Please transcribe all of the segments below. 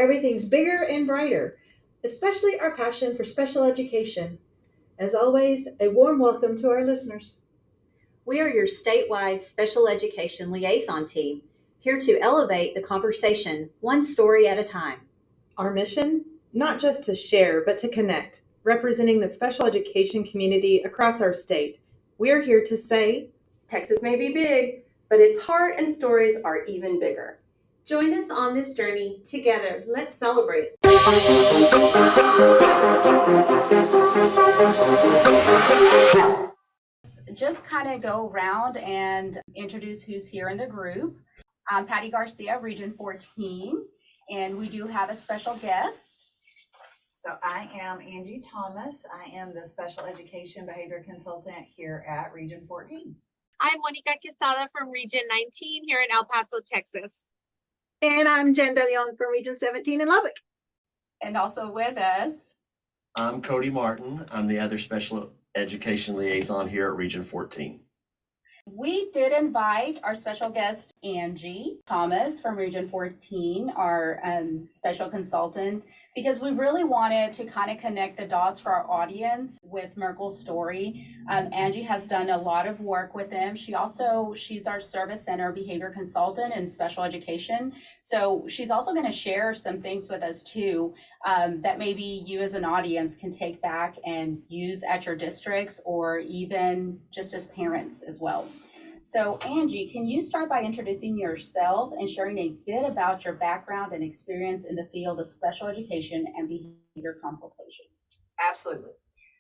everything's bigger and brighter, especially our passion for special education. As always, a warm welcome to our listeners. We are your statewide special education liaison team, here to elevate the conversation one story at a time. Our mission? Not just to share, but to connect, representing the special education community across our state. We are here to say, Texas may be big, but its heart and stories are even bigger. Join us on this journey. Together, let's celebrate. Just kind of go around and introduce who's here in the group. I'm Patty Garcia, Region 14, and we do have a special guest. So I am Angi Thomas. I am the Special Education Behavior Consultant here at Region 14. I'm Monica Quesada from Region 19 here in El Paso, Texas. And I'm Jen De Leon from Region 17 in Lubbock. And also with us, I'm Cody Martin. I'm the other special education liaison here at Region 14. we did invite our special guest, Angi Thomas from Region 14, our special consultant, because we really wanted to kind of connect the dots for our audience with Merkel's story. Angi has done a lot of work with them. She's our service center behavior consultant in special education. So she's also going to share some things with us too, that maybe you as an audience can take back and use at your districts or even just as parents as well. So Angi, can you start by introducing yourself and sharing a bit about your background and experience in the field of special education and behavior consultation? Absolutely.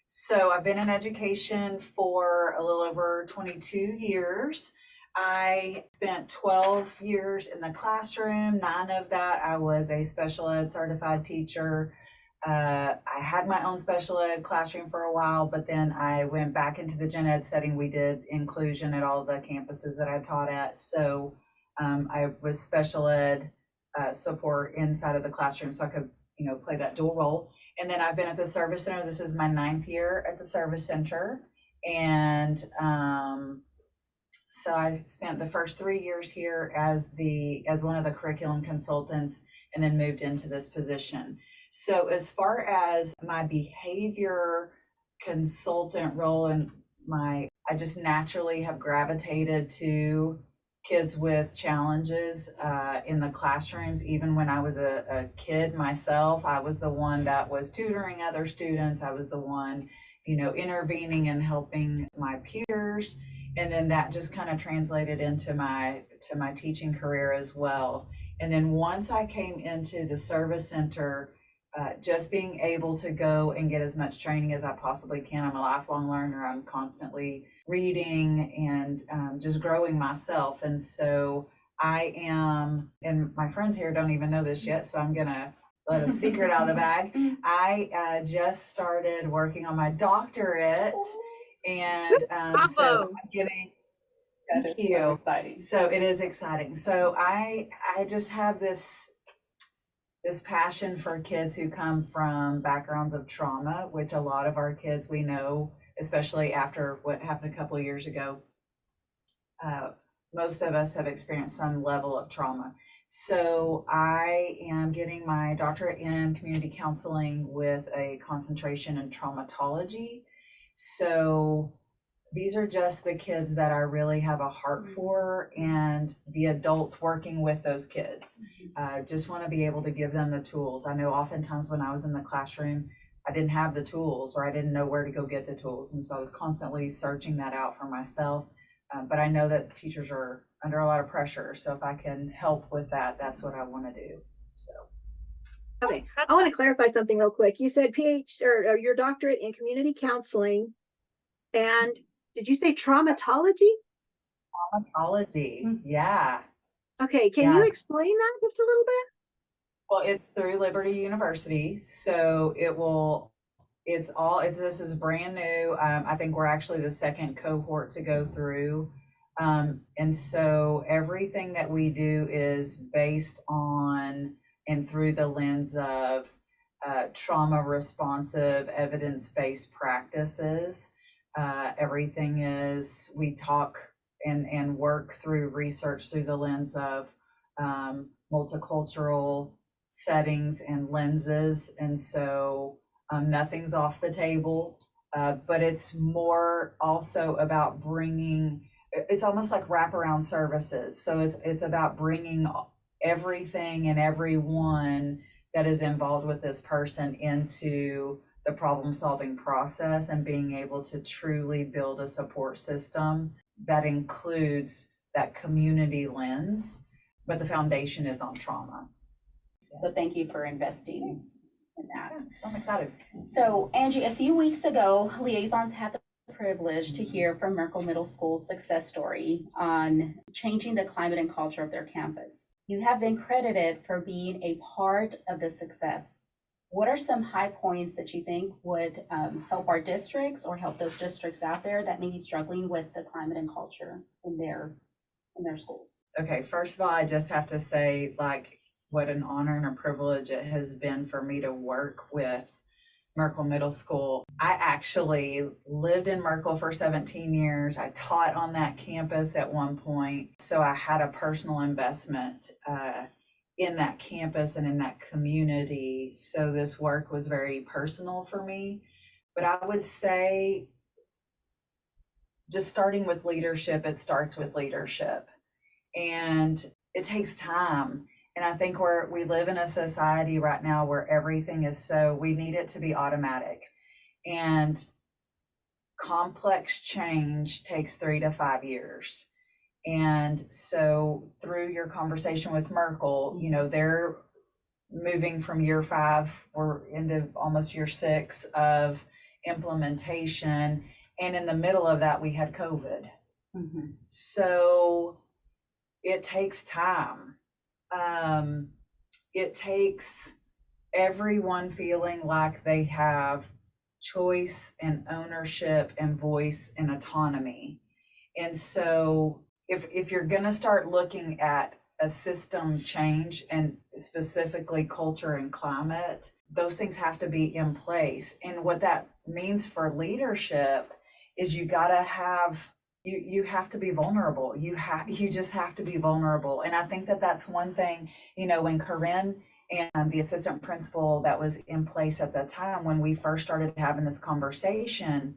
So I've been in education for a little over 22 years. I spent 12 years in the classroom. 9 of that I was a special ed certified teacher. I had my own special ed classroom for a while, but then I went back into the gen ed setting. We did inclusion at all the campuses that I taught at. So I was special ed support inside of the classroom, so I could, play that dual role. And then I've been at the service center. This is my 9th year at the service center. And so I spent the first 3 years here as one of the curriculum consultants, and then moved into this position. So as far as my behavior consultant role I just naturally have gravitated to kids with challenges in the classrooms. Even when I was a kid myself, I was the one that was tutoring other students. I was the one, intervening and helping my peers. And then that just kind of translated into my teaching career as well. And then once I came into the service center, just being able to go and get as much training as I possibly can. I'm a lifelong learner. I'm constantly reading and just growing myself. And so I am, and my friends here don't even know this yet, so I'm going to let a secret out of the bag. I just started working on my doctorate. And so I'm getting, thank you. So exciting. So it is exciting. So I just have this passion for kids who come from backgrounds of trauma, which a lot of our kids we know, especially after what happened a couple of years ago, most of us have experienced some level of trauma. So I am getting my doctorate in community counseling with a concentration in traumatology. So these are just the kids that I really have a heart for, and the adults working with those kids. Just want to be able to give them the tools. I know oftentimes when I was in the classroom, I didn't have the tools, or I didn't know where to go get the tools. And so I was constantly searching that out for myself. But I know that teachers are under a lot of pressure. So if I can help with that, that's what I want to do. So. Okay, I want to clarify something real quick. You said or your doctorate in community counseling, and did you say traumatology? Traumatology, yeah. Okay, can you explain that just a little bit? Well, it's through Liberty University, so this is brand new. I think we're actually the second cohort to go through. And so everything that we do is based on and through the lens of trauma responsive evidence-based practices. Everything is, we talk and work through research through the lens of multicultural settings and lenses. And so nothing's off the table, but it's more also about bringing, it's almost like wraparound services. So it's about bringing everything and everyone that is involved with this person into the problem solving process and being able to truly build a support system that includes that community lens, but the foundation is on trauma. So thank you for investing in that. So I'm excited. So Angie, a few weeks ago, liaisons had the privilege to hear from Merkel Middle School's success story on changing the climate and culture of their campus. You have been credited for being a part of the success. What are some high points that you think would help our districts or help those districts out there that may be struggling with the climate and culture in their schools? Okay, first of all, I just have to say, like, what an honor and a privilege it has been for me to work with Merkel Middle School. I actually lived in Merkel for 17 years. I taught on that campus at one point. So I had a personal investment in that campus and in that community. So this work was very personal for me. But I would say, just starting with leadership, it starts with leadership. And it takes time. And I think we live in a society right now where everything is so, we need it to be automatic. And complex change takes 3 to 5 years. And so through your conversation with Merkel, you know, they're moving from year 5, we're into almost year 6 of implementation. And in the middle of that, we had COVID. Mm-hmm. So it takes time. It takes everyone feeling like they have choice and ownership and voice and autonomy. And so if you're going to start looking at a system change, and specifically culture and climate, those things have to be in place. And what that means for leadership is you got to have, you have to be vulnerable. You just have to be vulnerable. And I think that that's one thing, you know, when Corinne and the assistant principal that was in place at the time, when we first started having this conversation,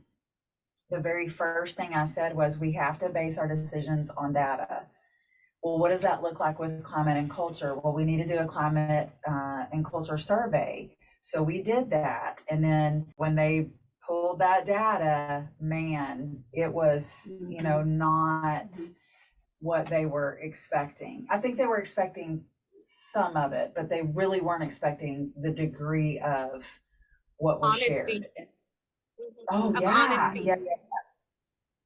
the very first thing I said was, we have to base our decisions on data. Well, what does that look like with climate and culture? Well, we need to do a climate and culture survey. So we did that. And then when they pulled that data, man, it was, you know, not what they were expecting. I think they were expecting some of it, but they really weren't expecting the degree of what was Honesty. shared. Oh, yeah. Honesty. Yeah.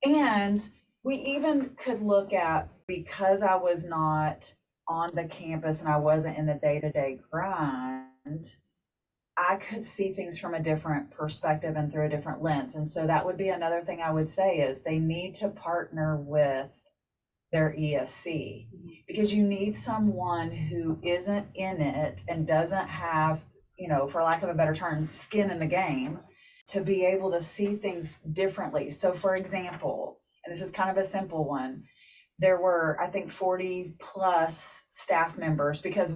And we even could look at, because I was not on the campus and I wasn't in the day-to-day grind, I could see things from a different perspective and through a different lens. And so that would be another thing I would say, is they need to partner with their ESC, because you need someone who isn't in it and doesn't have, you know, for lack of a better term, skin in the game, to be able to see things differently. So for example, and this is kind of a simple one, there were, I think, 40 plus staff members, because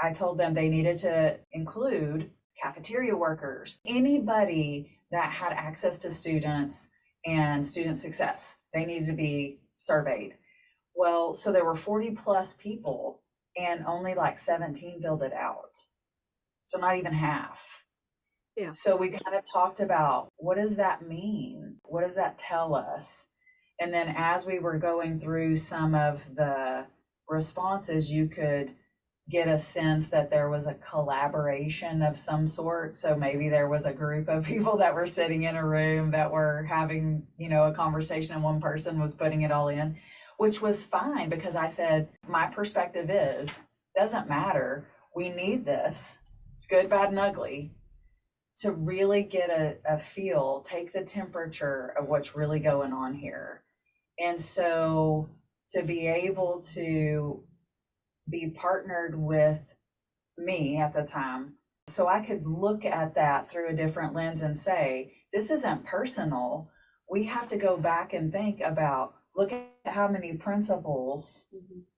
I told them they needed to include cafeteria workers, anybody that had access to students and student success, they needed to be surveyed. Well, so there were 40 plus people and only like 17 filled it out. So not even half. Yeah. So we kind of talked about, what does that mean? What does that tell us? And then as we were going through some of the responses, you could get a sense that there was a collaboration of some sort. So maybe there was a group of people that were sitting in a room that were having, you know, a conversation, and one person was putting it all in, which was fine, because I said, my perspective is, doesn't matter. We need this, good, bad, and ugly, to really get a feel, take the temperature of what's really going on here. And so to be able to be partnered with me at the time, so I could look at that through a different lens and say, this isn't personal. We have to go back and think about, look at how many principals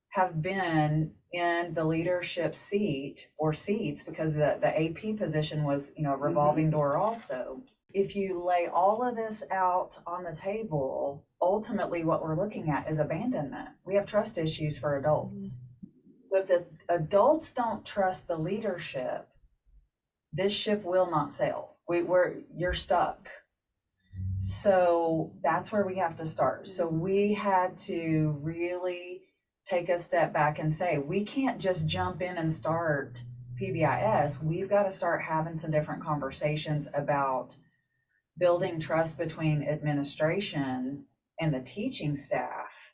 have been in the leadership seat or seats, because the AP position was, a revolving door also. If you lay all of this out on the table, ultimately what we're looking at is abandonment. We have trust issues for adults. So if the adults don't trust the leadership, this ship will not sail. You're stuck. So that's where we have to start. So we had to really take a step back and say, we can't just jump in and start PBIS. We've got to start having some different conversations about building trust between administration and the teaching staff.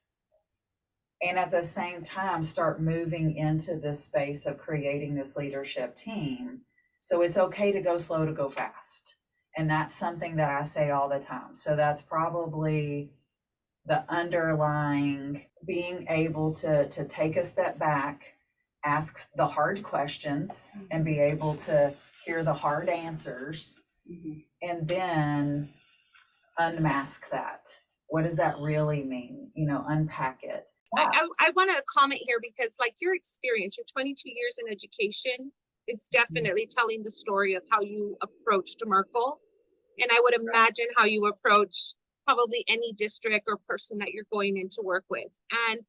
And at the same time, start moving into this space of creating this leadership team. So it's okay to go slow to go fast. And that's something that I say all the time. So that's probably the underlying being able to take a step back, ask the hard questions, and be able to hear the hard answers, and then unmask that. What does that really mean? Unpack it. I want to comment here because, like, your experience, your 22 years in education is definitely telling the story of how you approached Merkel. And I would imagine how you approach probably any district or person that you're going in to work with. And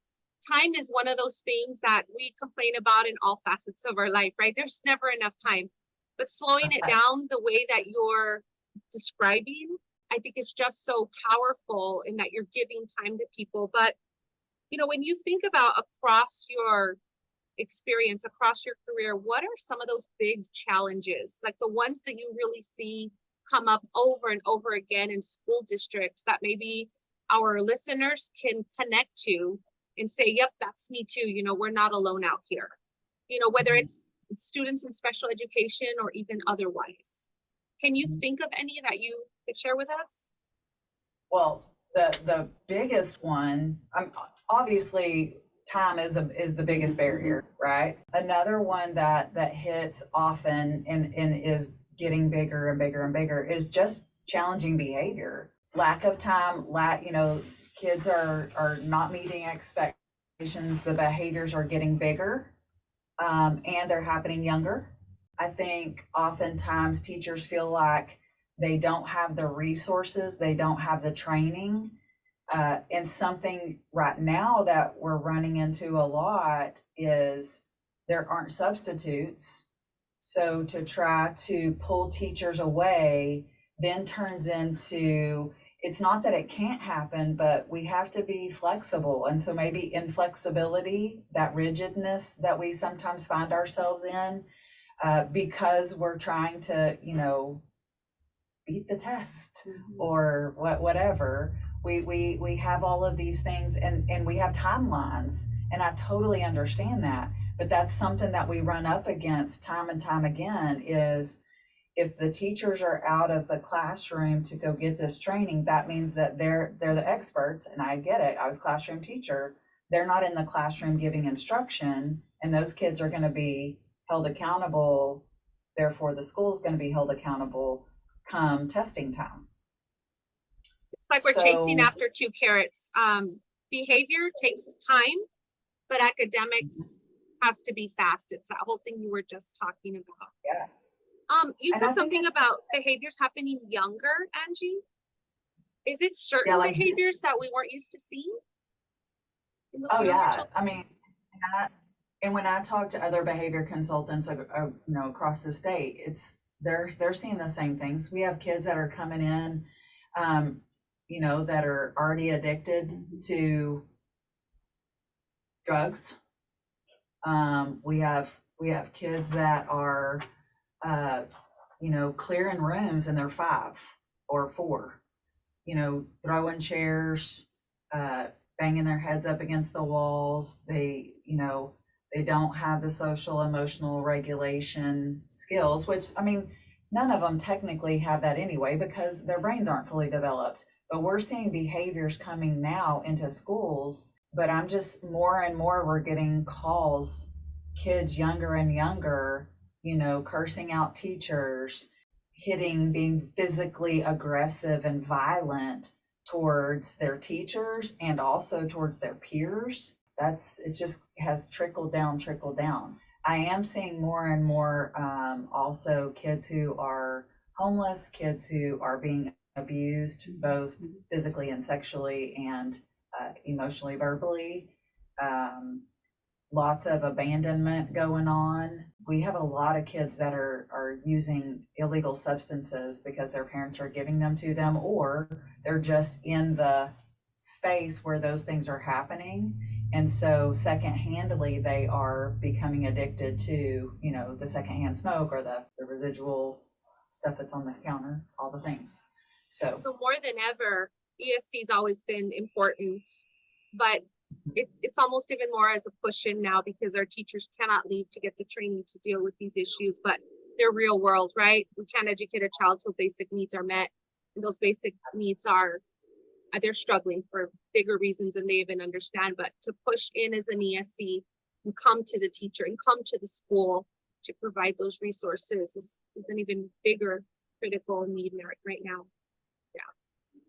time is one of those things that we complain about in all facets of our life, right? There's never enough time. But slowing it down the way that you're describing, I think is just so powerful in that you're giving time to people. But, when you think about across your experience, across your career, what are some of those big challenges, like the ones that you really see come up over and over again in school districts that maybe our listeners can connect to and say, yep, that's me too. We're not alone out here, whether it's students in special education or even otherwise. Can you think of any that you could share with us? Well, the biggest one, obviously time is the biggest barrier, right? Another one that hits often and is getting bigger and bigger and bigger is just challenging behavior. Lack of time, kids are not meeting expectations. The behaviors are getting bigger, and they're happening younger. I think oftentimes teachers feel like they don't have the resources, they don't have the training. And something right now that we're running into a lot is there aren't substitutes. So to try to pull teachers away then turns into, it's not that it can't happen, but we have to be flexible. And so maybe inflexibility, that rigidness that we sometimes find ourselves in, because we're trying to, beat the test or whatever. We have all of these things and we have timelines, and I totally understand that. But that's something that we run up against time and time again is if the teachers are out of the classroom to go get this training, that means that they're the experts. And I get it. I was a classroom teacher. They're not in the classroom giving instruction, and those kids are going to be held accountable. Therefore, the school's going to be held accountable come testing time. It's like we're chasing after two carrots. Behavior takes time, but academics has to be fast. It's that whole thing you were just talking about. Yeah. You said something about behaviors happening younger, Angie. Is it certain behaviors that we weren't used to seeing? Oh yeah, I mean, when I talk to other behavior consultants, across the state, they're seeing the same things. We have kids that are coming in, that are already addicted to drugs. We have kids that are, clearing rooms and they're 5 or 4, throwing chairs, banging their heads up against the walls. They don't have the social emotional regulation skills, which, none of them technically have that anyway because their brains aren't fully developed. But we're seeing behaviors coming now into schools, but I'm just more and more, we're getting calls, kids younger and younger, cursing out teachers, being physically aggressive and violent towards their teachers and also towards their peers. it just has trickled down. I am seeing more and more also kids who are homeless, kids who are being abused, both physically and sexually, and emotionally, verbally. Lots of abandonment going on. We have a lot of kids that are using illegal substances because their parents are giving them to them, or they're just in the space where those things are happening. And so secondhandly, they are becoming addicted to, the secondhand smoke or the residual stuff that's on the counter, all the things. So more than ever, ESC's always been important, but it's almost even more as a push in now because our teachers cannot leave to get the training to deal with these issues, but they're real world, right? We can't educate a child till basic needs are met. And those basic needs they're struggling for bigger reasons than they even understand. But to push in as an ESC and come to the teacher and come to the school to provide those resources is an even bigger critical need right now.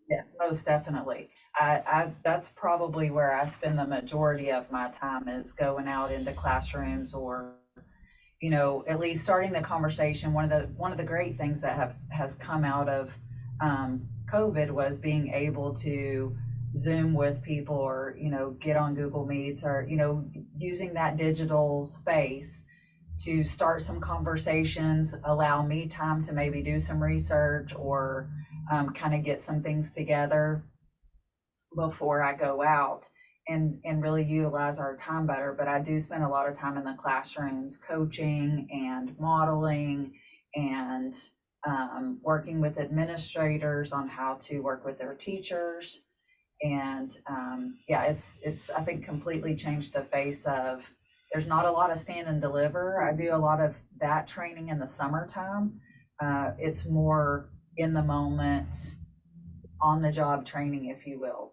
Yeah, most definitely. I that's probably where I spend the majority of my time, is going out into classrooms, or at least starting the conversation. One of the great things that has come out of COVID was being able to Zoom with people, or get on Google Meets, or using that digital space to start some conversations, allow me time to maybe do some research, or kind of get some things together before I go out and really utilize our time better. But I do spend a lot of time in the classrooms coaching and modeling, and working with administrators on how to work with their teachers. And it's I think completely changed the face of, there's not a lot of stand and deliver. I do a lot of that training in the summertime. It's more in the moment, on the job training, if you will,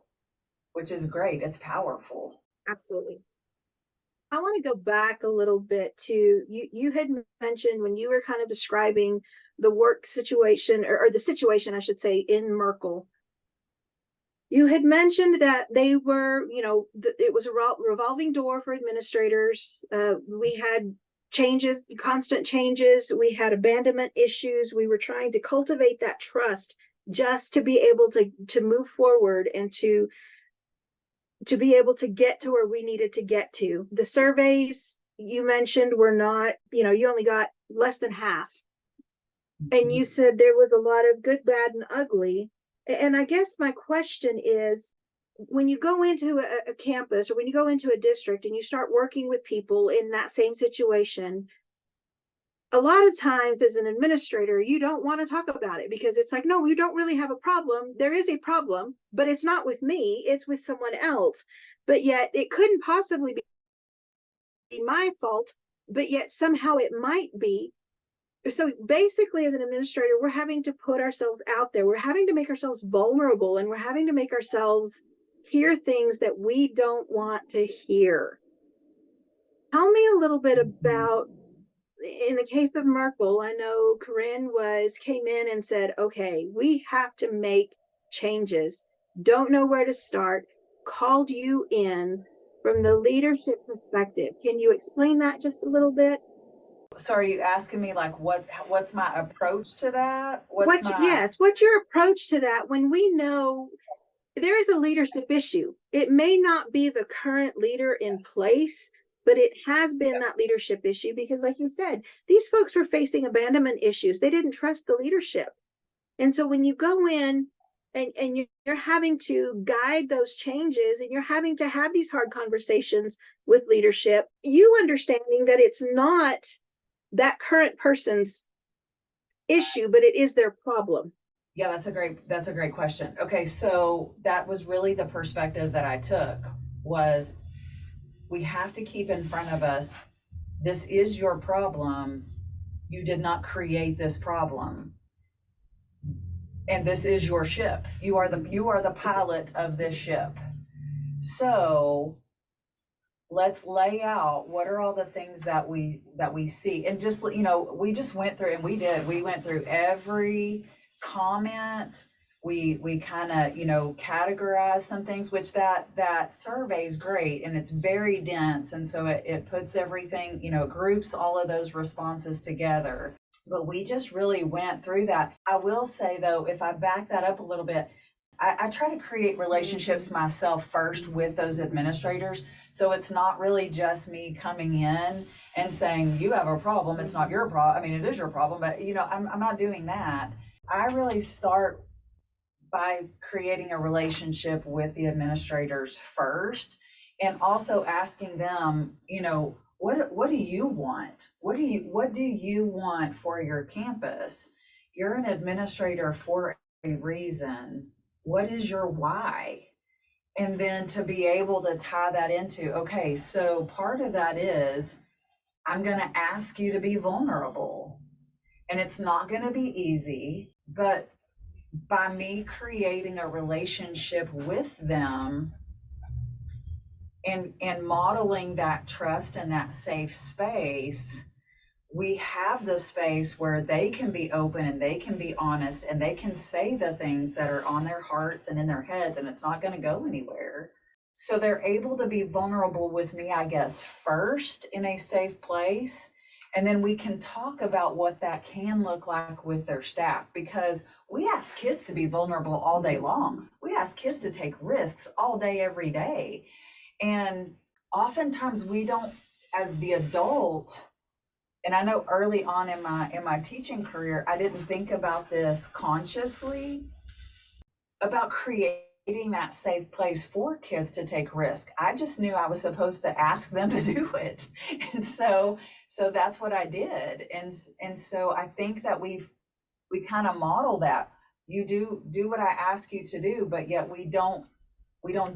which is great. It's powerful. Absolutely. I want to go back a little bit to you had mentioned when you were kind of describing the work situation, or the situation, I should say, in Merkel. You had mentioned that they were, it was a revolving door for administrators. We had changes, constant changes. We had abandonment issues. We were trying to cultivate that trust just to be able to move forward and to be able to get to where we needed to get to. The surveys you mentioned were not, you only got less than half. And you said there was a lot of good, bad, and ugly. And I guess my question is, when you go into a campus, or when you go into a district and you start working with people in that same situation, a lot of times as an administrator, you don't want to talk about it because it's like, no, we don't really have a problem. There is a problem, but it's not with me, it's with someone else. But yet it couldn't possibly be my fault, but yet somehow it might be. So basically, as an administrator, we're having to put ourselves out there. We're having to make ourselves vulnerable, and we're having to make ourselves hear things that we don't want to hear. Tell me a little bit about, in the case of Merkel, I know Corinne came in and said, okay, we have to make changes. Don't know where to start. Called you in from the leadership perspective. Can you explain that just a little bit? So are you asking me like what's my approach to that? What's your approach to that when we know there is a leadership issue? It may not be the current leader in place, but it has been that leadership issue because, like you said, these folks were facing abandonment issues. They didn't trust the leadership. And so when you go in and you're having to guide those changes, and you're having to have these hard conversations with leadership, you understanding that it's not that current person's issue, but it is their problem. Yeah, that's a great question. Okay, so that was really the perspective that I took, was we have to keep in front of us, this is your problem. You did not create this problem. And this is your ship. You are the pilot of this ship. So let's lay out what are all the things that we see, and just we just went through, and we went through every comment, we kind of, categorize some things, which that survey is great, and it's very dense, and so it puts everything, groups all of those responses together. But we just really went through that. I will say though, if I back that up a little bit, I try to create relationships myself first with those administrators. So it's not really just me coming in and saying, you have a problem, it's not your problem. I mean, it is your problem, but I'm not doing that. I really start by creating a relationship with the administrators first, and also asking them, what do you want? What do you want for your campus? You're an administrator for a reason. What is your why? And then to be able to tie that into, okay, so part of that is I'm going to ask you to be vulnerable. And it's not going to be easy, but by me creating a relationship with them and modeling that trust and that safe space, we have the space where they can be open and they can be honest and they can say the things that are on their hearts and in their heads, and it's not going to go anywhere. So they're able to be vulnerable with me, I guess, first in a safe place. And then we can talk about what that can look like with their staff, because we ask kids to be vulnerable all day long. We ask kids to take risks all day, every day. And oftentimes we don't, as the adult, and I know early on in my teaching career, I didn't think about this consciously, about creating that safe place for kids to take risk. I just knew I was supposed to ask them to do it. And so that's what I did. And so I think that we kind of model that. You do what I ask you to do, but yet we don't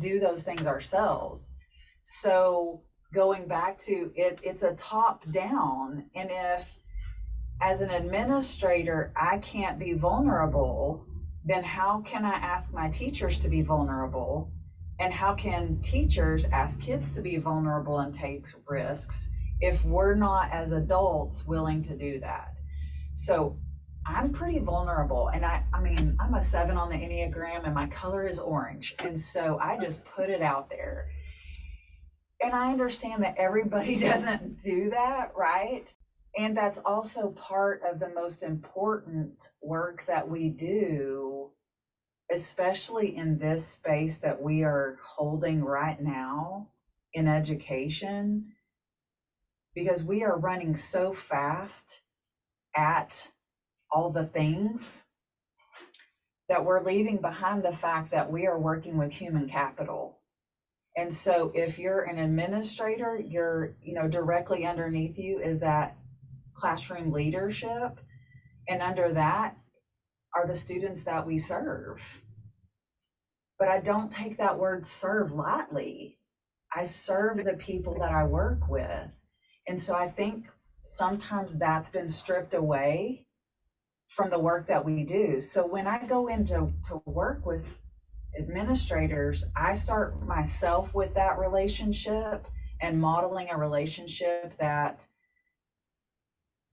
do those things ourselves. So going back to it, it's a top down. And if as an administrator, I can't be vulnerable, then how can I ask my teachers to be vulnerable? And how can teachers ask kids to be vulnerable and take risks if we're not, as adults, willing to do that? So I'm pretty vulnerable. And I mean, I'm a 7 on the Enneagram and my color is orange. And so I just put it out there. And I understand that everybody doesn't do that, right? And that's also part of the most important work that we do, especially in this space that we are holding right now in education, because we are running so fast at all the things that we're leaving behind the fact that we are working with human capital. And so if you're an administrator, you're, directly underneath you is that classroom leadership. And under that are the students that we serve. But I don't take that word serve lightly. I serve the people that I work with. And so I think sometimes that's been stripped away from the work that we do. So when I go into work with administrators, I start myself with that relationship and modeling a relationship that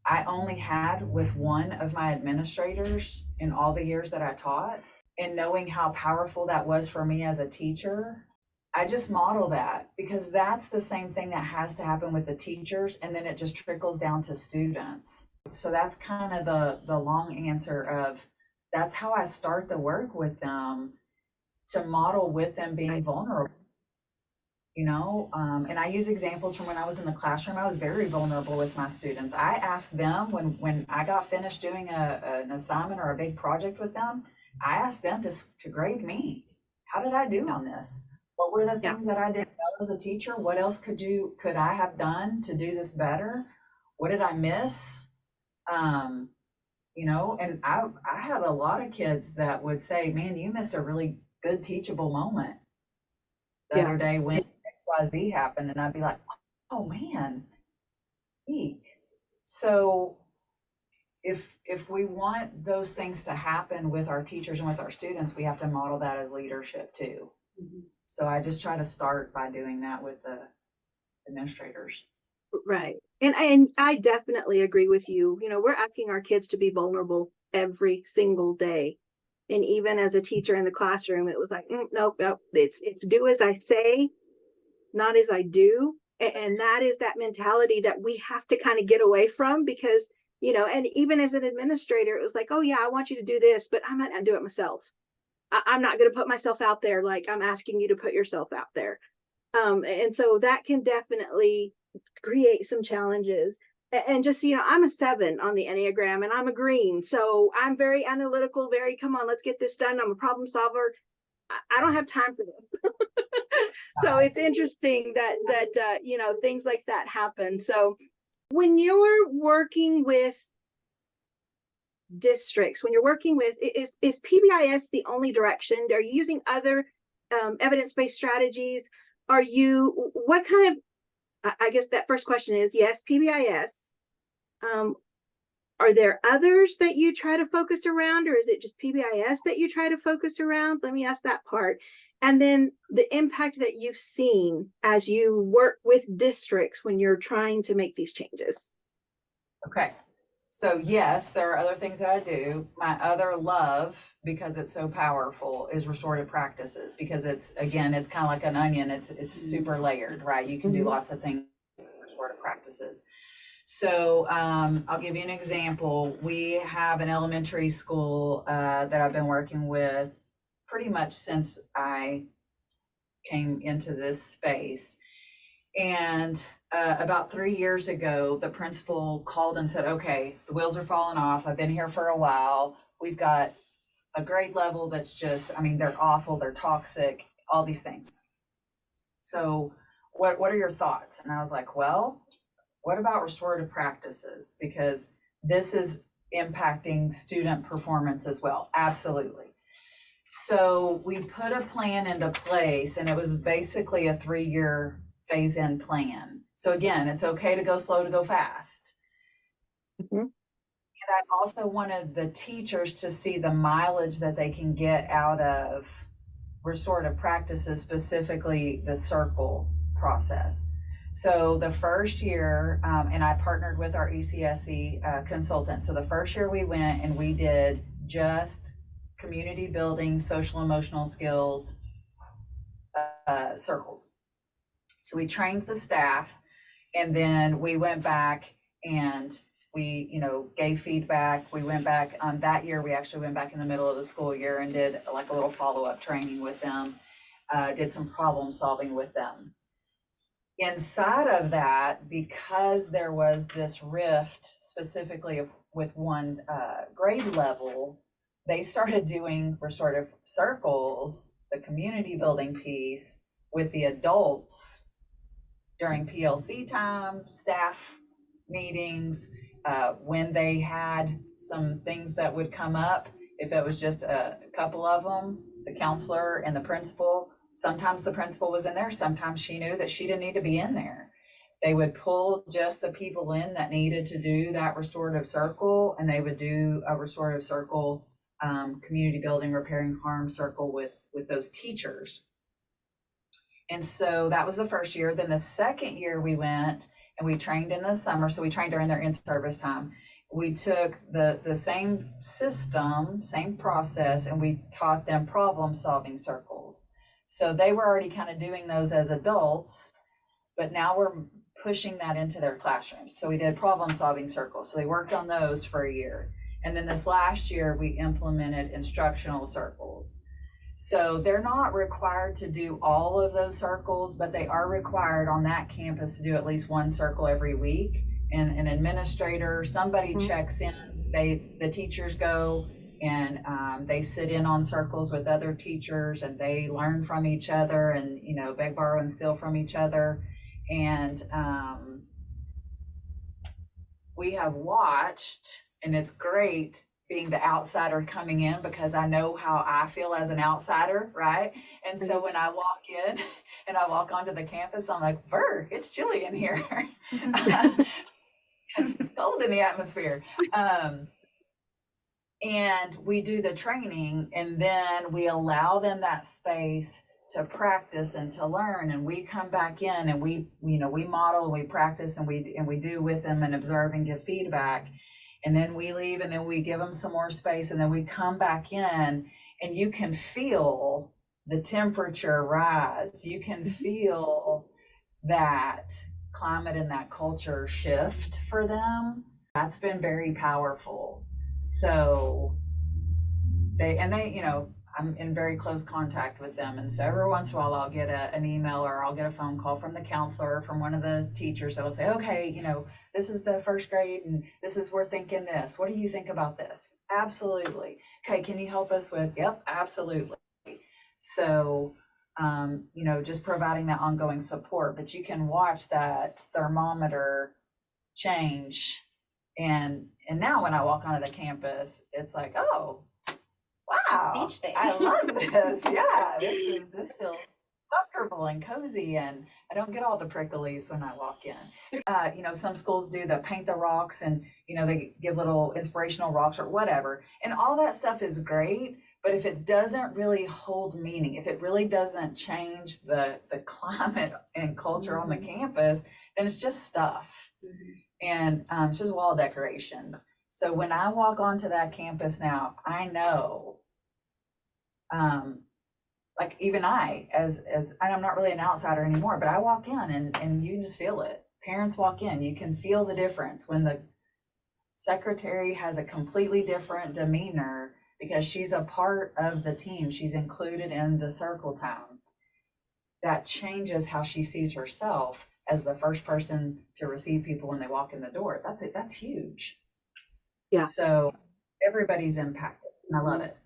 I only had with one of my administrators in all the years that I taught, and knowing how powerful that was for me as a teacher. I just model that because that's the same thing that has to happen with the teachers, and then it just trickles down to students. So that's kind of the long answer of that's how I start the work with them, to model with them being vulnerable, and I use examples from when I was in the classroom. I was very vulnerable with my students. I asked them when I got finished doing an assignment or a big project with them, I asked them to grade me. How did I do on this? What were the things that I did well as a teacher? What else could I have done to do this better? What did I miss? And I had a lot of kids that would say, man, you missed a really good teachable moment the other day when XYZ happened. And I'd be like, oh man, eek. So if we want those things to happen with our teachers and with our students, we have to model that as leadership too. Mm-hmm. So I just try to start by doing that with the administrators. Right. And I definitely agree with you. We're asking our kids to be vulnerable every single day. And even as a teacher in the classroom, it was like, nope, nope, it's do as I say, not as I do. And that is that mentality that we have to kind of get away from, because, and even as an administrator, it was like, oh yeah, I want you to do this, but I might not do it myself. I'm not going to put myself out there like I'm asking you to put yourself out there. And so that can definitely create some challenges. And just, I'm a 7 on the Enneagram, and I'm a green. So I'm very analytical, very, come on, let's get this done. I'm a problem solver. I don't have time for this. So it's interesting that things like that happen. So when you're working with districts, when you're working with, is PBIS the only direction? Are you using other evidence-based strategies? What kind of, I guess that first question is, yes, PBIS. Are there others that you try to focus around, or is it just PBIS that you try to focus around? Let me ask that part. And then the impact that you've seen as you work with districts when you're trying to make these changes. Okay. So yes, there are other things that I do. My other love, because it's so powerful, is restorative practices, because it's kind of like an onion. It's super layered, right? You can do lots of things with restorative practices. So I'll give you an example. We have an elementary school that I've been working with pretty much since I came into this space. And about 3 years ago, the principal called and said, okay, the wheels are falling off. I've been here for a while. We've got a grade level that's just, they're awful, they're toxic, all these things. So what are your thoughts? And I was like, well, what about restorative practices? Because this is impacting student performance as well. Absolutely. So we put a plan into place, and it was basically a 3-year phase-in plan. So again, it's okay to go slow to go fast. And I also wanted the teachers to see the mileage that they can get out of restorative practices, specifically the circle process. So the first year, and I partnered with our ECSE consultant. So the first year we went and we did just community building, social emotional skills, circles. So we trained the staff, and then we went back and we, gave feedback. We went back on that year. We actually went back in the middle of the school year and did like a little follow-up training with them, did some problem solving with them. Inside of that, because there was this rift specifically with one grade level, they started doing restorative circles, the community building piece, with the adults during PLC time, staff meetings, when they had some things that would come up. If it was just a couple of them, the counselor and the principal, sometimes the principal was in there, sometimes she knew that she didn't need to be in there. They would pull just the people in that needed to do that restorative circle, and they would do a restorative circle, community building, repairing harm circle with those teachers. And so that was the first year. Then the second year we went and we trained in the summer. So we trained during their in-service time. We took the same system, same process, and we taught them problem solving circles. So they were already kind of doing those as adults, but now we're pushing that into their classrooms. So we did problem solving circles. So they worked on those for a year. And then this last year we implemented instructional circles. So they're not required to do all of those circles, but they are required on that campus to do at least one circle every week. And an administrator, somebody checks in, the teachers go and they sit in on circles with other teachers, and they learn from each other and, beg, borrow, and steal from each other. And we have watched, and it's great being the outsider coming in, because I know how I feel as an outsider, right? And so when I walk in and I walk onto the campus, I'm like, Berg, it's chilly in here. It's cold in the atmosphere. And we do the training, and then we allow them that space to practice and to learn. And we come back in and we model and we practice and we do with them and observe and give feedback. and then we leave, and then we give them some more space, and then we come back in, and you can feel the temperature rise. You can feel that climate and that culture shift for them. That's been very powerful. So they, you know, I'm in very close contact with them. And so every once in a while I'll get an email, or I'll get a phone call from the counselor, from one of the teachers that'll say, okay, you know, this is the first grade and this is, we're thinking this. What do you think about this? Absolutely. Okay, can you help us with? Yep, absolutely. So, you know, just providing that ongoing support, but you can watch that thermometer change. And now when I walk onto the campus, it's like, oh, wow, It's beach day. I love this. Yeah, this feels comfortable and cozy, and I don't get all the pricklies when I walk in. You know, some schools do the paint the rocks, and, you know, they give little inspirational rocks or whatever, and all that stuff is great. But if it doesn't really hold meaning, if it really doesn't change the climate and culture on the campus, then it's just stuff. And it's just wall decorations. So when I walk onto that campus now, I know, like even as I'm not really an outsider anymore, but I walk in and you can just feel it. Parents walk in, you can feel the difference when the secretary has a completely different demeanor because she's a part of the team. She's included in the circle town. That changes how she sees herself as the first person to receive people when they walk in the door. That's it. That's huge. Yeah. So everybody's impacted, and I love it.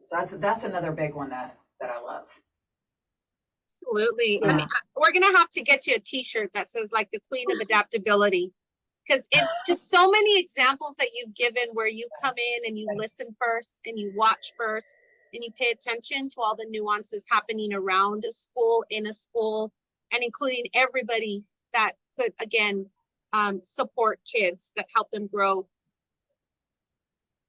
So that's another big one that I love. Absolutely. Yeah. I mean, we're going to have to get you a t-shirt that says like the Queen of Adaptability, because it's just so many examples that you've given where you come in and you listen first and you watch first and you pay attention to all the nuances happening around a school, in a school, and including everybody that could, again, support kids, that help them grow.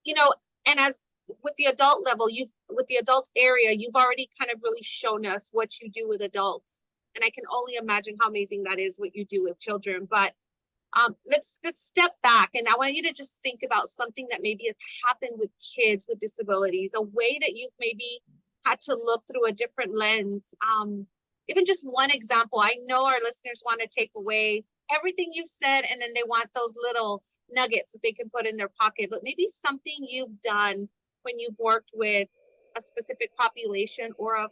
You know, and as with the adult level, with the adult area, you've already kind of really shown us what you do with adults. And I can only imagine how amazing that is, what you do with children. But let's step back, and I want you to just think about something that maybe has happened with kids with disabilities, a way that you've maybe had to look through a different lens. Even just one example. I know our listeners want to take away everything you've said, and then they want those little nuggets that they can put in their pocket, but maybe something you've done when you've worked with a specific population or a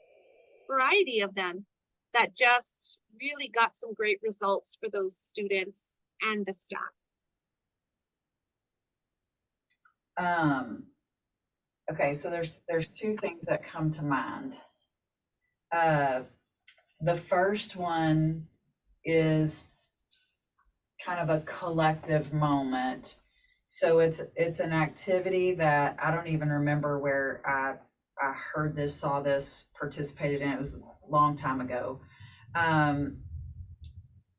variety of them that just really got some great results for those students and the staff. Okay, so there's two things that come to mind. The first one is kind of a collective moment. So it's an activity that I don't even remember where I heard this, saw this, participated in. It was a long time ago.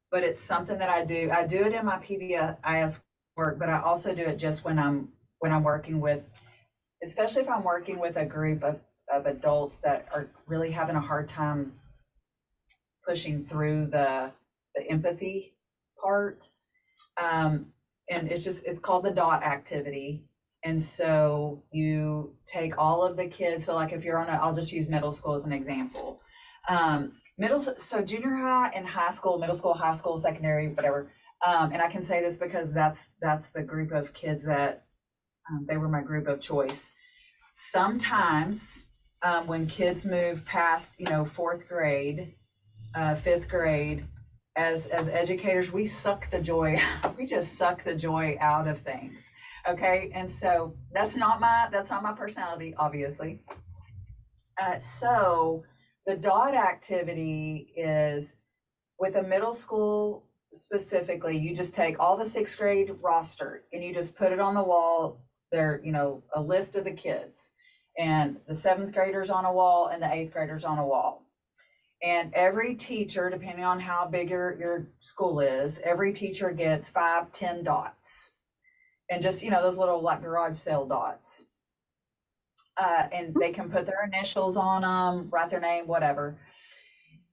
But it's something that I do. I do it in my PBIS work, but I also do it just when I'm working with, especially if I'm working with a group of adults that are really having a hard time pushing through the empathy part. And it's called the DOT activity. And so you take all of the kids. So like if you're I'll just use middle school as an example. So junior high and high school, middle school, high school, secondary, whatever. And I can say this because that's the group of kids that they were my group of choice. Sometimes when kids move past, fourth grade, fifth grade, as educators, we suck the joy. We just suck the joy out of things. Okay, and so that's not my personality, obviously. So the DOT activity is with a middle school specifically. You just take all the sixth grade roster and you just put it on the wall. There, a list of the kids, and the seventh graders on a wall and the eighth graders on a wall. And every teacher, depending on how big your school is, every teacher gets 5-10 dots. And just, those little like garage sale dots. And they can put their initials on them, write their name, whatever.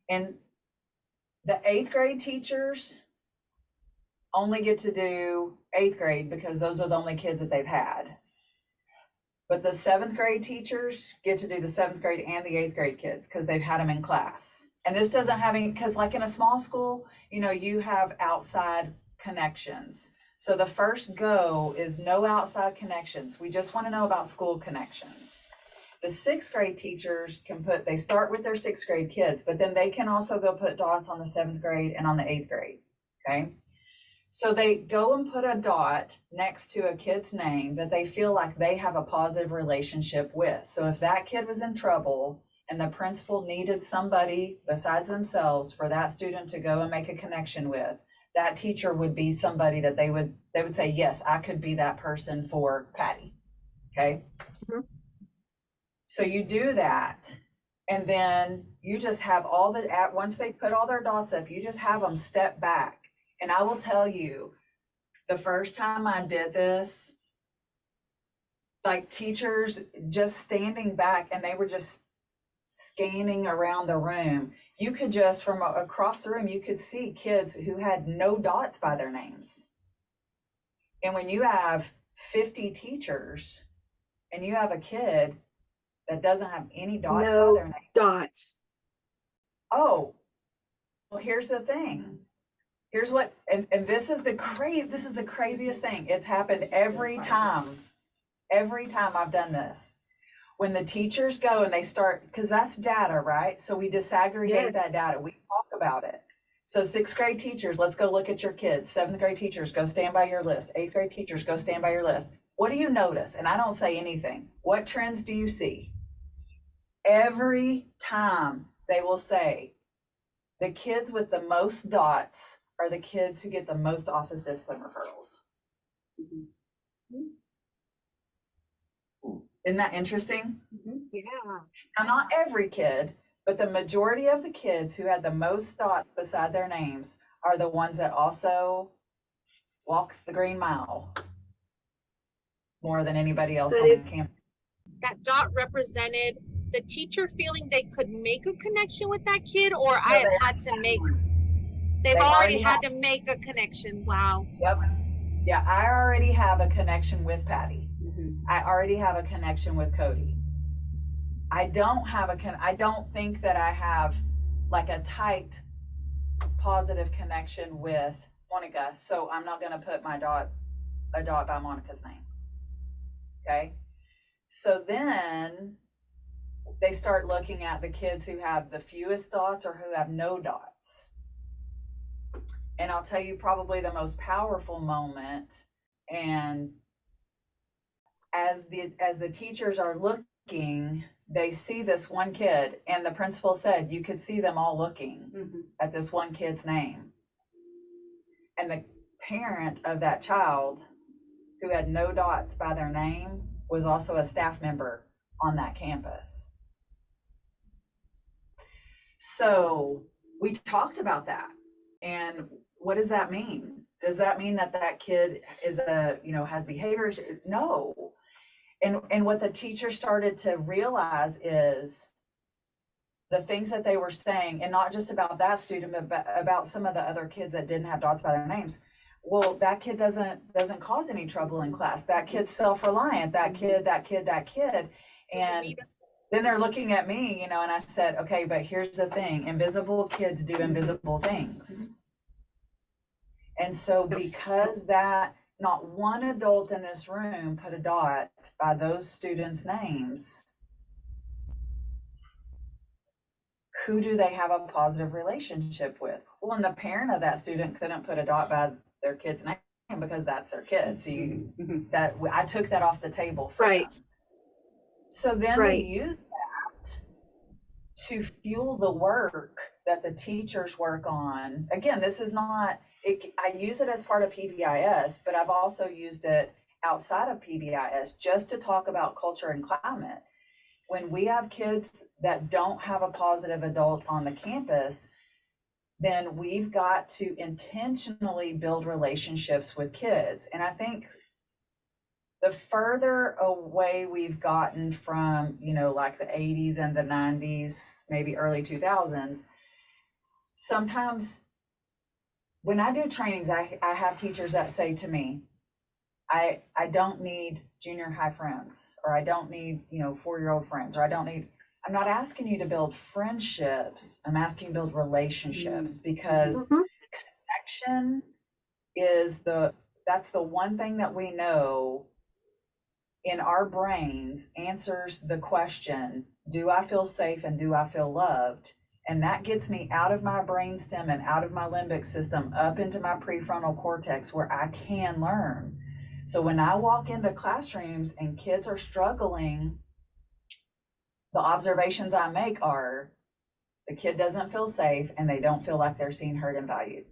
And the eighth grade teachers only get to do 8th grade because those are the only kids that they've had. But the 7th grade teachers get to do the 7th grade and the 8th grade kids because they've had them in class. And this doesn't have any, because like in a small school, you know, you have outside connections. So the first go is no outside connections. We just want to know about school connections. The 6th grade teachers they start with their 6th grade kids, but then they can also go put dots on the 7th grade and on the 8th grade, okay? So they go and put a dot next to a kid's name that they feel like they have a positive relationship with. So if that kid was in trouble and the principal needed somebody besides themselves for that student to go and make a connection with, that teacher would be somebody that they would say, yes, I could be that person for Patty, okay? Mhm. So you do that, and then you just have once they put all their dots up, you just have them step back. And I will tell you, the first time I did this, like teachers just standing back and they were just scanning around the room. You could just, from across the room, you could see kids who had no dots by their names. And when you have 50 teachers and you have a kid that doesn't have any dots by No their name. dots. Oh, well, here's the thing. Here's what, and this is the craziest thing. It's happened every time I've done this. When the teachers go and they start, because that's data, right? So we disaggregate that data. We talk about it. So 6th grade teachers, let's go look at your kids. 7th grade teachers, go stand by your list. 8th grade teachers, go stand by your list. What do you notice? And I don't say anything. What trends do you see? Every time they will say, the kids with the most dots are the kids who get the most office discipline referrals. Isn't that interesting? Yeah. Now, not every kid, but the majority of the kids who had the most dots beside their names are the ones that also walk the green mile more than anybody else on campus. That dot represented the teacher feeling they could make a connection with that kid, or they've already had to make a connection. Wow. Yep. Yeah, I already have a connection with Patty. I already have a connection with Cody. I don't think that I have like a tight positive connection with Monica, so I'm not going to put a dot by Monica's name. Okay? So then they start looking at the kids who have the fewest dots or who have no dots. And I'll tell you probably the most powerful moment, and as the teachers are looking, they see this one kid, and the principal said you could see them all looking at this one kid's name. And the parent of that child who had no dots by their name was also a staff member on that campus. So we talked about that. And what does that mean? Does that mean that kid is has behavior? No. And what the teacher started to realize is the things that they were saying, and not just about that student, but about some of the other kids that didn't have dots by their names. Well, that kid doesn't cause any trouble in class. That kid's self-reliant. That kid. And then they're looking at me, and I said, okay, but here's the thing. Invisible kids do invisible things. And so because that not one adult in this room put a dot by those students' names, who do they have a positive relationship with? Well, and the parent of that student couldn't put a dot by their kid's name because that's their kid. So I took that off the table for them. So then we use that to fuel the work that the teachers work on. Again, this is not, I use it as part of PBIS, but I've also used it outside of PBIS just to talk about culture and climate. When we have kids that don't have a positive adult on the campus, then we've got to intentionally build relationships with kids. And I think the further away we've gotten from, like the 80s and the 90s, maybe early 2000s, sometimes when I do trainings, I have teachers that say to me, I don't need junior high friends, or I don't need, 4-year-old friends, or I'm not asking you to build friendships. I'm asking you to build relationships, because Mhm. connection is that's the one thing that we know in our brains answers the question, do I feel safe and do I feel loved? And that gets me out of my brainstem and out of my limbic system up into my prefrontal cortex, where I can learn. So when I walk into classrooms and kids are struggling, the observations I make are the kid doesn't feel safe and they don't feel like they're seen, heard, and valued.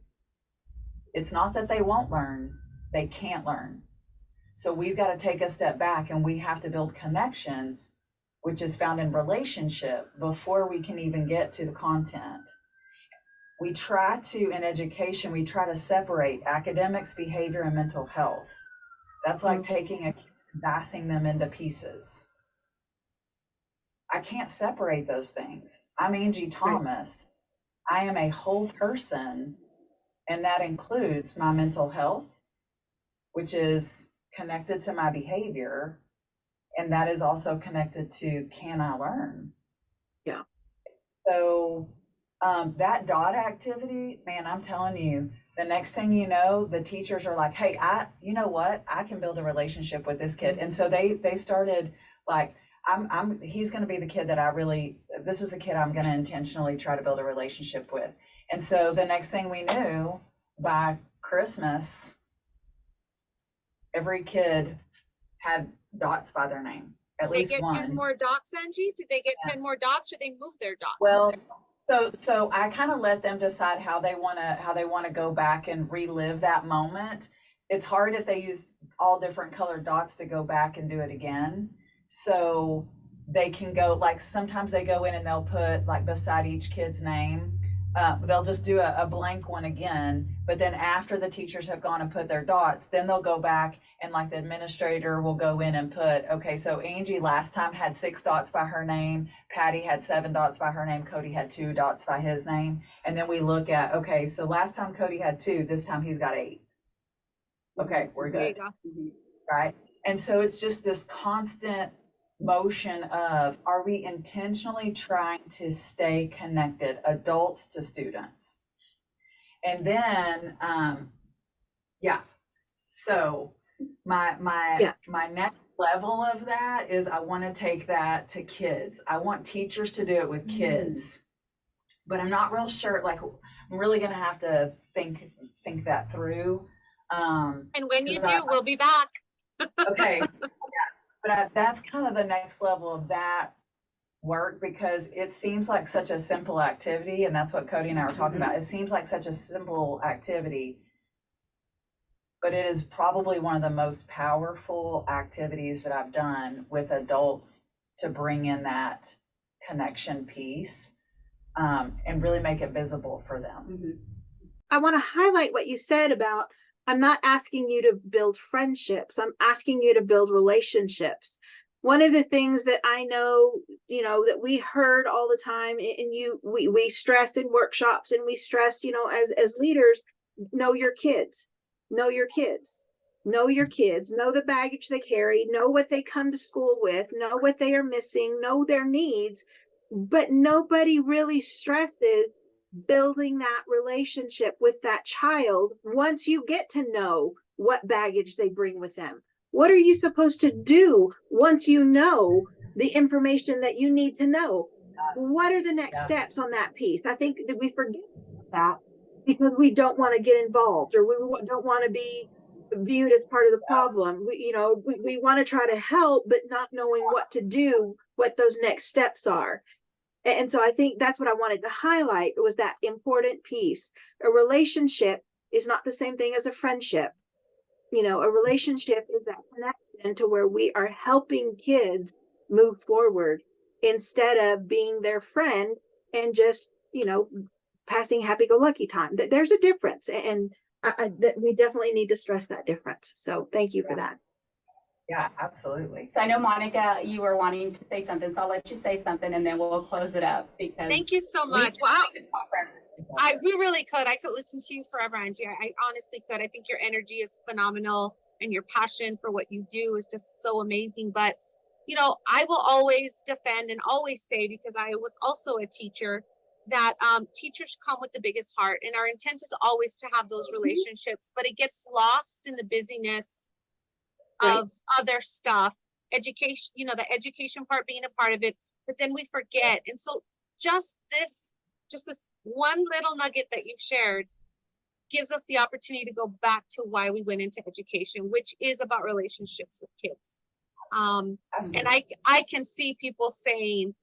It's not that they won't learn, they can't learn. So we've got to take a step back, and we have to build connections, which is found in relationship, before we can even get to the content. In education, we try to separate academics, behavior, and mental health. That's like taking a kid and dicing them into pieces. I can't separate those things. I'm Angi Thomas. I am a whole person, and that includes my mental health, which is connected to my behavior, and that is also connected to, can I learn? Yeah. So that dot activity, man, I'm telling you, the next thing you know, the teachers are like, hey, you know what? I can build a relationship with this kid. And so they started like, he's going to be the kid that this is the kid I'm going to intentionally try to build a relationship with. And so the next thing we knew, by Christmas, every kid had dots by their name, at They least get one. 10 more dots, Angie? Did they get 10 more dots, or they move their dots? Well, so I kind of let them decide how they want to go back and relive that moment. It's hard if they use all different colored dots to go back and do it again. So they can go, like, sometimes they go in and they'll put, like, beside each kid's name, they'll just do a blank one again. But then after the teachers have gone and put their dots, then they'll go back and, like, the administrator will go in and put, okay, so Angie last time had 6 dots by her name, Patty had 7 dots by her name, Cody had 2 dots by his name. And then we look at, okay, so last time Cody had 2, this time he's got 8. Okay, we're good. Right? And so it's just this constant motion of, are we intentionally trying to stay connected, adults to students? And then so my next level of that is, I want to take that to kids. I want teachers to do it with kids, but I'm not real sure, like, I'm really going to have to think that through. And when you do, we'll be back. Okay. But that's kind of the next level of that work, because it seems like such a simple activity. And that's what Cody and I were talking about. It seems like such a simple activity, but it is probably one of the most powerful activities that I've done with adults, to bring in that connection piece, and really make it visible for them. I want to highlight what you said about, I'm not asking you to build friendships. I'm asking you to build relationships. One of the things that I know, that we heard all the time, and we stress in workshops, and we stress, as leaders, know your kids, know your kids, know your kids, know the baggage they carry, know what they come to school with, know what they are missing, know their needs. But nobody really stresses building that relationship with that child once you get to know what baggage they bring with them. What are you supposed to do once you know the information that you need to know? What are the next steps on that piece? I think that we forget that because we don't want to get involved, or we don't want to be viewed as part of the problem. We want to try to help, but not knowing what to do, what those next steps are. And so I think that's what I wanted to highlight, was that important piece. A relationship is not the same thing as a friendship. A relationship is that connection to where we are helping kids move forward, instead of being their friend and just, passing happy-go-lucky time. There's a difference, and that we definitely need to stress that difference. So thank you for that. Yeah, absolutely. So I know, Monica, you were wanting to say something, so I'll let you say something and then we'll close it up, because thank you so much. Wow. We really could. I could listen to you forever, Angie. I honestly could. I think your energy is phenomenal and your passion for what you do is just so amazing. But, you know, I will always defend and always say, because I was also a teacher, that teachers come with the biggest heart, and our intent is always to have those relationships, but it gets lost in the busyness of other stuff. Education, you know, the education part being a part of it, but then we forget. And so just this one little nugget that you've shared gives us the opportunity to go back to why we went into education, which is about relationships with kids. And I can see people saying,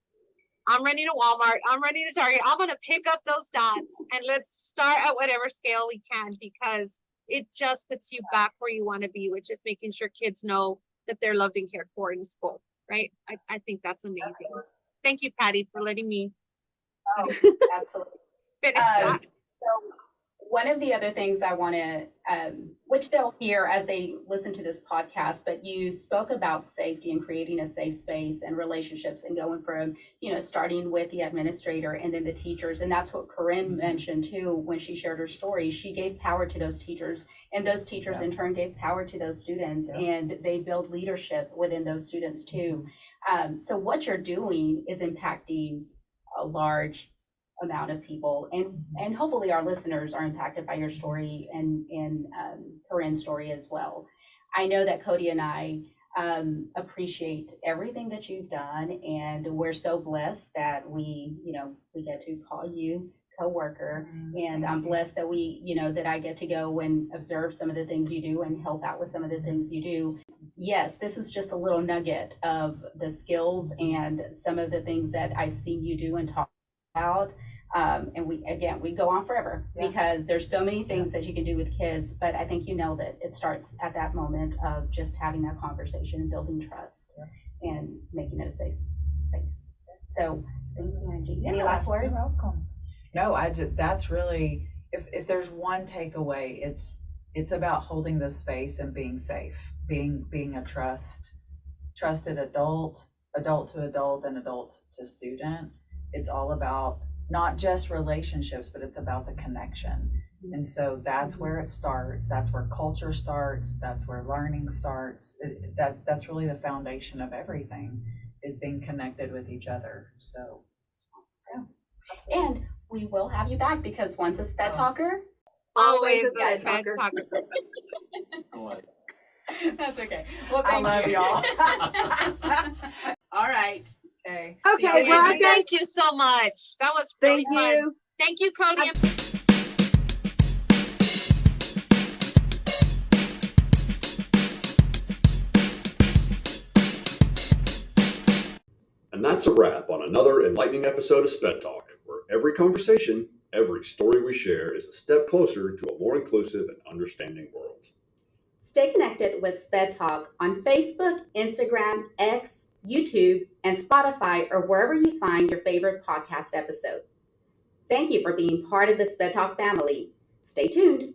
I'm running to Walmart, I'm running to Target, I'm going to pick up those dots and let's start at whatever scale we can, because it just puts you back where you want to be, which is making sure kids know that they're loved and cared for in school, right? I think that's amazing. Absolutely. Thank you, Patty, for letting me Absolutely. finish that. So one of the other things I want to, which they'll hear as they listen to this podcast, but you spoke about safety and creating a safe space and relationships and going from, you know, starting with the administrator and then the teachers. And that's what Corinne mentioned too, when she shared her story. She gave power to those teachers, and those teachers in turn gave power to those students, and they build leadership within those students too. So what you're doing is impacting a large amount of people, and hopefully our listeners are impacted by your story and Corinne's story as well. I know that Cody and I appreciate everything that you've done, and we're so blessed that we get to call you co-worker, and I'm blessed that that I get to go and observe some of the things you do and help out with some of the things you do. Yes, this was just a little nugget of the skills and some of the things that I've seen you do and talk about. And we go on forever because there's so many things that you can do with kids, but I think you know that it starts at that moment of just having that conversation and building trust and making it a safe space. So thank you, Angie. Any last words? You're welcome. No, that's really, if there's one takeaway, it's about holding the space and being safe, being a trusted adult to adult, and adult to student. It's all about not just relationships, but it's about the connection. And so that's where it starts. That's where culture starts. That's where learning starts. That's really the foundation of everything, is being connected with each other. So, yeah. And we will have you back, because once a sped talker, always a a sped sped talker. talker. That's okay. Well, I love y'all. All right. Okay. Okay, well, Thank you so much. That was really thank fun. you. Thank you, Cody. And that's a wrap on another enlightening episode of Sped Talk, where every conversation, every story we share is a step closer to a more inclusive and understanding world. Stay connected with Sped Talk on Facebook, Instagram, X, YouTube, and Spotify, or wherever you find your favorite podcast episode. Thank you for being part of the Sped Talk family. Stay tuned.